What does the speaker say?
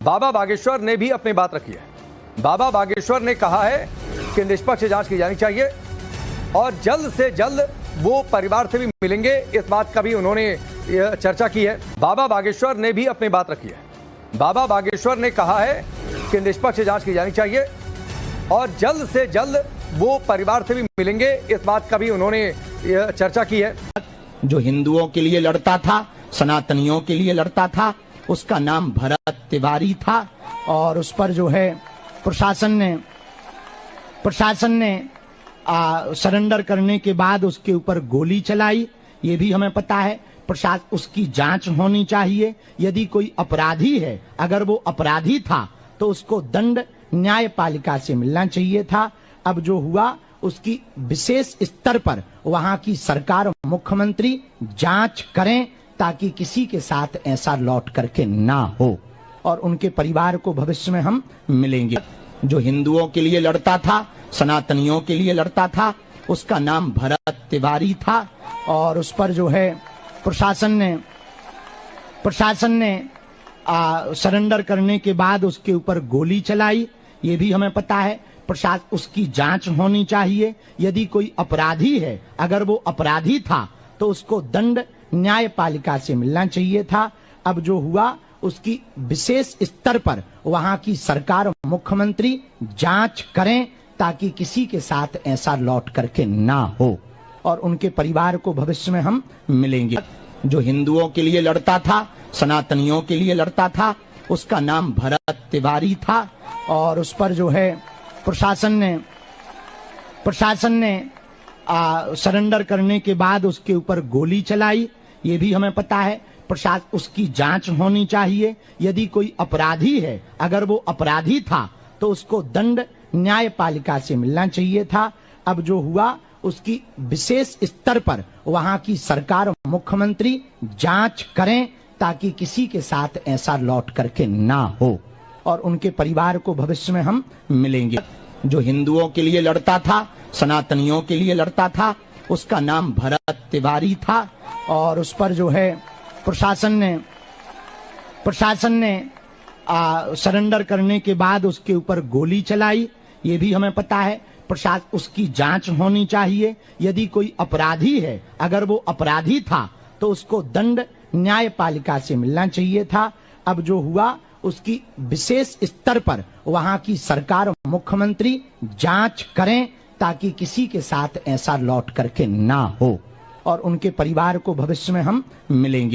बाबा बागेश्वर ने भी अपनी बात रखी है। बाबा बागेश्वर ने कहा है कि निष्पक्ष जांच की जानी चाहिए और जल्द से जल्द वो परिवार से भी मिलेंगे, इस बात का भी उन्होंने चर्चा की है। बाबा बागेश्वर ने भी अपनी बात रखी है। बाबा बागेश्वर ने कहा है कि निष्पक्ष जांच की जानी चाहिए और जल्द से जल्द वो परिवार से भी मिलेंगे, इस बात का भी उन्होंने चर्चा की है। जो हिंदुओं के लिए लड़ता था, सनातनियों के लिए लड़ता था, उसका नाम भरत तिवारी था और उस पर जो है प्रशासन ने सरेंडर करने के बाद उसके ऊपर गोली चलाई, ये भी हमें पता है। प्रशासन उसकी जांच होनी चाहिए। यदि कोई अपराधी है, अगर वो अपराधी था तो उसको दंड न्यायपालिका से मिलना चाहिए था। अब जो हुआ उसकी विशेष स्तर पर वहां की सरकार और मुख्यमंत्री जांच करें ताकि किसी के साथ ऐसा लौट करके ना हो और उनके परिवार को भविष्य में हम मिलेंगे। जो हिंदुओं के लिए लड़ता था, सनातनियों के लिए लड़ता था, उसका नाम भरत तिवारी था और उस पर जो है प्रशासन ने सरेंडर करने के बाद उसके ऊपर गोली चलाई, ये भी हमें पता है। प्रशासन उसकी जांच होनी चाहिए। यदि कोई अपराधी है, अगर वो अपराधी था तो उसको दंड न्यायपालिका से मिलना चाहिए था। अब जो हुआ उसकी विशेष स्तर पर वहां की सरकार और मुख्यमंत्री जांच करें ताकि किसी के साथ ऐसा लौट करके ना हो और उनके परिवार को भविष्य में हम मिलेंगे। जो हिंदुओं के लिए लड़ता था, सनातनियों के लिए लड़ता था, उसका नाम भरत तिवारी था और उस पर जो है प्रशासन ने सरेंडर करने के बाद उसके ऊपर गोली चलाई, ये भी हमें पता है। प्रशासन उसकी जांच होनी चाहिए। यदि कोई अपराधी है, अगर वो अपराधी था तो उसको दंड न्यायपालिका से मिलना चाहिए था। अब जो हुआ उसकी विशेष स्तर पर वहां की सरकार और मुख्यमंत्री जांच करें ताकि किसी के साथ ऐसा लौट करके ना हो और उनके परिवार को भविष्य में हम मिलेंगे। जो हिंदुओं के लिए लड़ता था, सनातनियों के लिए लड़ता था, उसका नाम भरत तिवारी था और उस पर जो है प्रशासन ने सरेंडर करने के बाद उसके ऊपर गोली चलाई, ये भी हमें पता है। प्रशासन उसकी जांच होनी चाहिए। यदि कोई अपराधी है, अगर वो अपराधी था तो उसको दंड न्यायपालिका से मिलना चाहिए था। अब जो हुआ उसकी विशेष स्तर पर वहां की सरकार और मुख्यमंत्री जांच करें ताकि किसी के साथ ऐसा लौट करके ना हो और उनके परिवार को भविष्य में हम मिलेंगे।